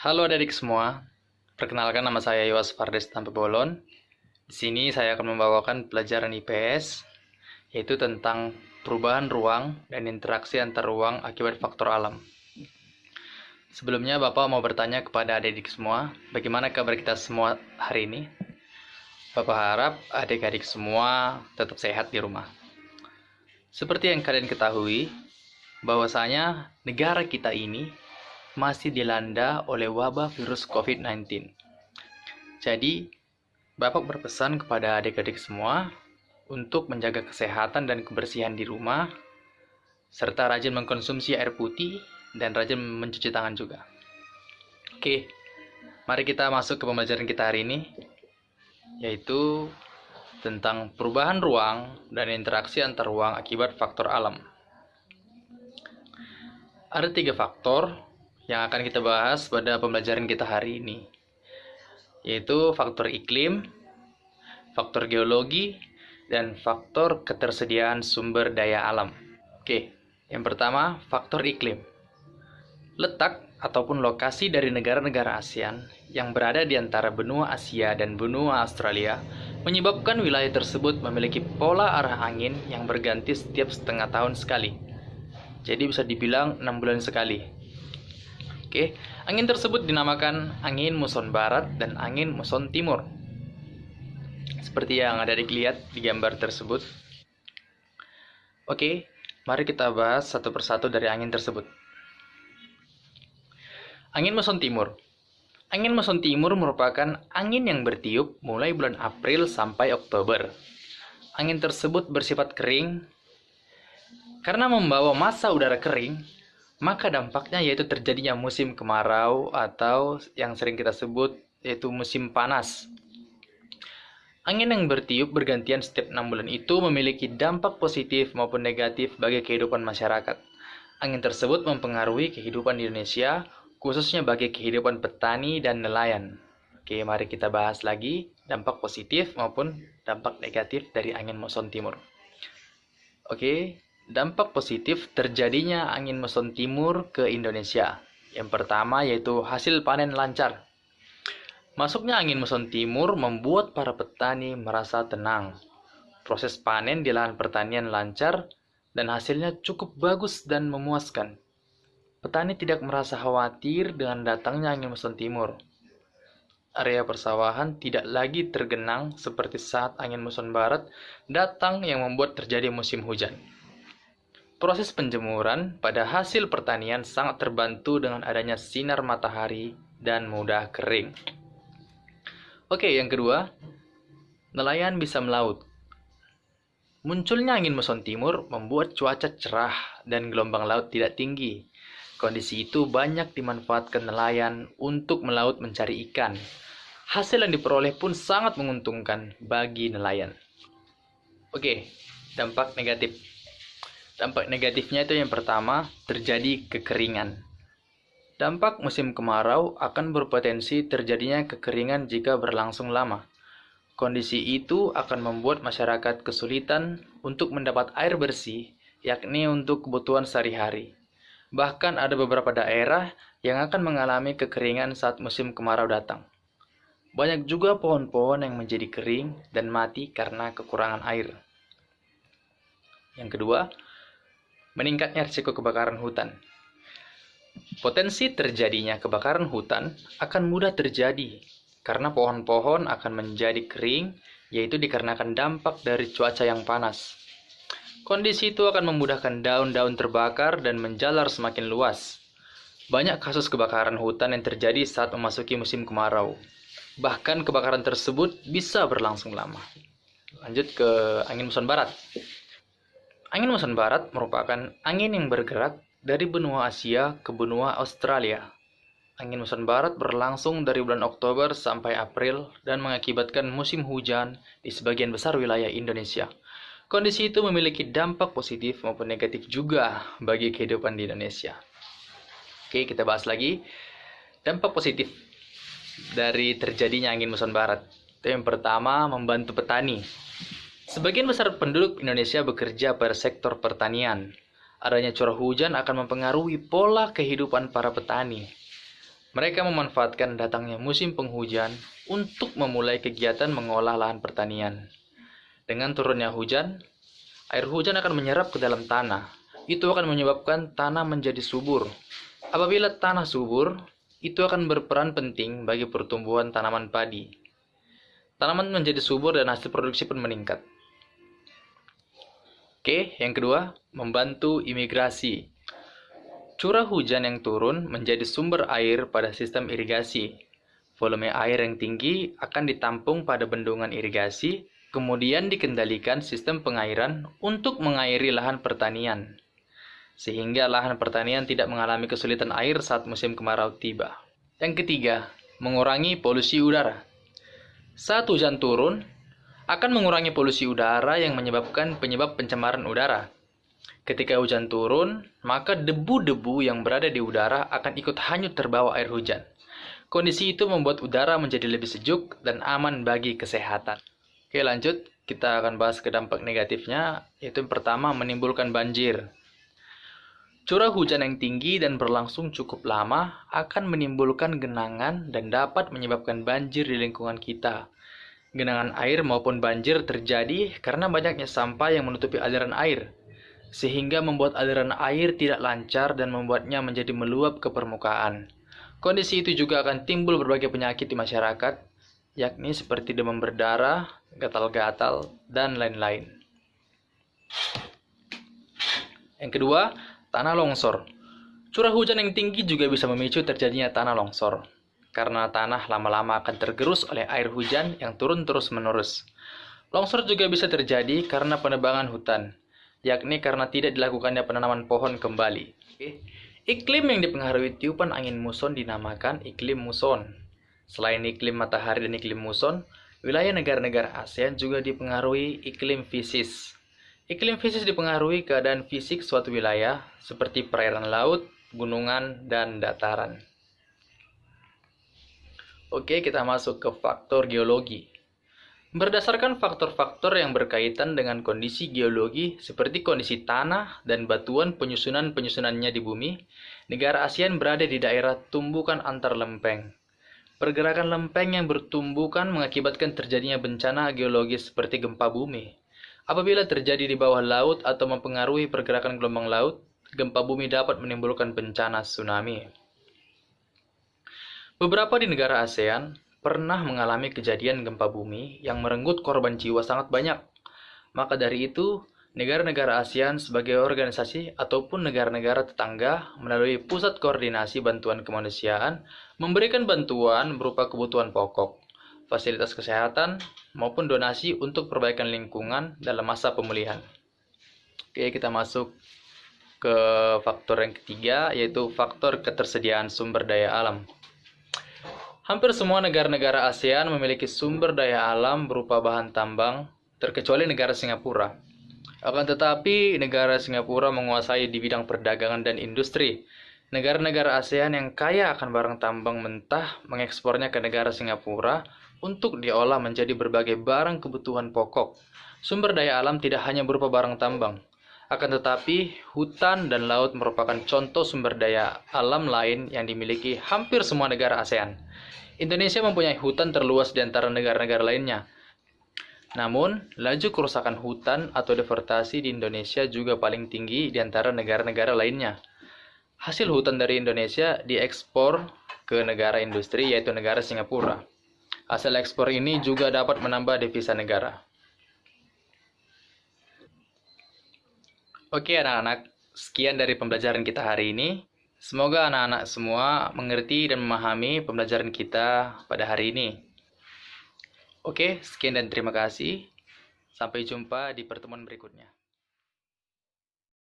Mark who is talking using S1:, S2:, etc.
S1: Halo adik semua, perkenalkan nama saya Yowas Fardes Tampebolon. Di sini saya akan membawakan pelajaran IPS, yaitu tentang perubahan ruang dan interaksi antar ruang akibat faktor alam. Sebelumnya Bapak mau bertanya kepada adik-adik semua, bagaimana kabar kita semua hari ini? Bapak harap adik-adik semua tetap sehat di rumah. Seperti yang kalian ketahui, bahwasanya negara kita ini masih dilanda oleh wabah virus COVID-19. Jadi, Bapak berpesan kepada adik-adik semua untuk menjaga kesehatan dan kebersihan di rumah, serta rajin mengkonsumsi air putih dan rajin mencuci tangan juga. Oke, mari kita masuk ke pembelajaran kita hari ini, yaitu tentang perubahan ruang dan interaksi antar ruang akibat faktor alam. Ada 3 faktor yang akan kita bahas pada pembelajaran kita hari ini, yaitu faktor iklim, faktor geologi, dan faktor ketersediaan sumber daya alam. Oke, yang pertama, faktor iklim. Letak ataupun lokasi dari negara-negara ASEAN yang berada di antara benua Asia dan benua Australia menyebabkan wilayah tersebut memiliki pola arah angin yang berganti setiap setengah tahun sekali. Jadi bisa dibilang 6 bulan sekali. Oke, angin tersebut dinamakan angin muson barat dan angin muson timur. Seperti yang ada dilihat di gambar tersebut. Oke, mari kita bahas satu persatu dari angin tersebut. Angin muson timur. Angin muson timur merupakan angin yang bertiup mulai bulan April sampai Oktober. Angin tersebut bersifat kering. Karena membawa massa udara kering, maka dampaknya yaitu terjadinya musim kemarau atau yang sering kita sebut yaitu musim panas. Angin yang bertiup bergantian setiap 6 bulan itu memiliki dampak positif maupun negatif bagi kehidupan masyarakat. Angin tersebut mempengaruhi kehidupan di Indonesia, khususnya bagi kehidupan petani dan nelayan. Oke, mari kita bahas lagi dampak positif maupun dampak negatif dari angin muson timur. Oke, dampak positif terjadinya angin muson timur ke Indonesia. Yang pertama yaitu hasil panen lancar. Masuknya angin muson timur membuat para petani merasa tenang. Proses panen di lahan pertanian lancar dan hasilnya cukup bagus dan memuaskan. Petani tidak merasa khawatir dengan datangnya angin muson timur. Area persawahan tidak lagi tergenang seperti saat angin muson barat datang yang membuat terjadi musim hujan. Proses penjemuran pada hasil pertanian sangat terbantu dengan adanya sinar matahari dan mudah kering. Oke, yang kedua, nelayan bisa melaut. Munculnya angin muson timur membuat cuaca cerah dan gelombang laut tidak tinggi. Kondisi itu banyak dimanfaatkan nelayan untuk melaut mencari ikan. Hasil yang diperoleh pun sangat menguntungkan bagi nelayan. Oke, dampak negatif. Dampak negatifnya itu yang pertama, terjadi kekeringan. Dampak musim kemarau akan berpotensi terjadinya kekeringan jika berlangsung lama. Kondisi itu akan membuat masyarakat kesulitan untuk mendapat air bersih, yakni untuk kebutuhan sehari-hari. Bahkan ada beberapa daerah yang akan mengalami kekeringan saat musim kemarau datang. Banyak juga pohon-pohon yang menjadi kering dan mati karena kekurangan air. Yang kedua, meningkatnya risiko kebakaran hutan. Potensi terjadinya kebakaran hutan akan mudah terjadi karena pohon-pohon akan menjadi kering, yaitu dikarenakan dampak dari cuaca yang panas. Kondisi itu akan memudahkan daun-daun terbakar dan menjalar semakin luas. Banyak kasus kebakaran hutan yang terjadi saat memasuki musim kemarau. Bahkan kebakaran tersebut bisa berlangsung lama. Lanjut ke angin muson barat. Angin muson barat merupakan angin yang bergerak dari benua Asia ke benua Australia. Angin muson barat berlangsung dari bulan Oktober sampai April dan mengakibatkan musim hujan di sebagian besar wilayah Indonesia. Kondisi itu memiliki dampak positif maupun negatif juga bagi kehidupan di Indonesia. Oke, kita bahas lagi dampak positif dari terjadinya angin muson barat. Yang pertama, membantu petani. Sebagian besar penduduk Indonesia bekerja pada sektor pertanian. Adanya curah hujan akan mempengaruhi pola kehidupan para petani. Mereka memanfaatkan datangnya musim penghujan untuk memulai kegiatan mengolah lahan pertanian. Dengan turunnya hujan, air hujan akan menyerap ke dalam tanah. Itu akan menyebabkan tanah menjadi subur. Apabila tanah subur, itu akan berperan penting bagi pertumbuhan tanaman padi. Tanaman menjadi subur dan hasil produksi pun meningkat. Oke, yang kedua, membantu imigrasi. Curah hujan yang turun menjadi sumber air pada sistem irigasi. Volume air yang tinggi akan ditampung pada bendungan irigasi, kemudian dikendalikan sistem pengairan untuk mengairi lahan pertanian, sehingga lahan pertanian tidak mengalami kesulitan air saat musim kemarau tiba. Yang ketiga, mengurangi polusi udara. Saat hujan turun, akan mengurangi polusi udara yang menyebabkan penyebab pencemaran udara. Ketika hujan turun, maka debu-debu yang berada di udara akan ikut hanyut terbawa air hujan. Kondisi itu membuat udara menjadi lebih sejuk dan aman bagi kesehatan. Oke, lanjut. Kita akan bahas ke dampak negatifnya, yaitu yang pertama, menimbulkan banjir. Curah hujan yang tinggi dan berlangsung cukup lama akan menimbulkan genangan dan dapat menyebabkan banjir di lingkungan kita. Genangan air maupun banjir terjadi karena banyaknya sampah yang menutupi aliran air, sehingga membuat aliran air tidak lancar dan membuatnya menjadi meluap ke permukaan. Kondisi itu juga akan timbul berbagai penyakit di masyarakat, yakni seperti demam berdarah, gatal-gatal, dan lain-lain. Yang kedua, tanah longsor. Curah hujan yang tinggi juga bisa memicu terjadinya tanah longsor, karena tanah lama-lama akan tergerus oleh air hujan yang turun terus-menerus. Longsor juga bisa terjadi karena penebangan hutan, yakni karena tidak dilakukannya penanaman pohon kembali. Iklim yang dipengaruhi tiupan angin muson dinamakan iklim muson. Selain iklim matahari dan iklim muson, wilayah negara-negara ASEAN juga dipengaruhi iklim fisis. Iklim fisis dipengaruhi keadaan fisik suatu wilayah, seperti perairan laut, gunungan, dan dataran. Oke, kita masuk ke faktor geologi. Berdasarkan faktor-faktor yang berkaitan dengan kondisi geologi seperti kondisi tanah dan batuan penyusunan-penyusunannya di bumi, negara ASEAN berada di daerah tumbukan antar lempeng. Pergerakan lempeng yang bertumbukan mengakibatkan terjadinya bencana geologis seperti gempa bumi. Apabila terjadi di bawah laut atau mempengaruhi pergerakan gelombang laut, gempa bumi dapat menimbulkan bencana tsunami. Beberapa di negara ASEAN pernah mengalami kejadian gempa bumi yang merenggut korban jiwa sangat banyak. Maka dari itu, negara-negara ASEAN sebagai organisasi ataupun negara-negara tetangga melalui Pusat Koordinasi Bantuan Kemanusiaan memberikan bantuan berupa kebutuhan pokok, fasilitas kesehatan, maupun donasi untuk perbaikan lingkungan dalam masa pemulihan. Oke, kita masuk ke faktor yang ketiga, yaitu faktor ketersediaan sumber daya alam. Hampir semua negara-negara ASEAN memiliki sumber daya alam berupa bahan tambang, terkecuali negara Singapura. Akan tetapi, negara Singapura menguasai di bidang perdagangan dan industri. Negara-negara ASEAN yang kaya akan barang tambang mentah mengekspornya ke negara Singapura untuk diolah menjadi berbagai barang kebutuhan pokok. Sumber daya alam tidak hanya berupa barang tambang. Akan tetapi, hutan dan laut merupakan contoh sumber daya alam lain yang dimiliki hampir semua negara ASEAN. Indonesia mempunyai hutan terluas di antara negara-negara lainnya. Namun, laju kerusakan hutan atau deforestasi di Indonesia juga paling tinggi di antara negara-negara lainnya. Hasil hutan dari Indonesia diekspor ke negara industri, yaitu negara Singapura. Hasil ekspor ini juga dapat menambah devisa negara. Oke anak-anak, sekian dari pembelajaran kita hari ini. Semoga anak-anak semua mengerti dan memahami pembelajaran kita pada hari ini. Oke, sekian dan terima kasih. Sampai jumpa di pertemuan berikutnya.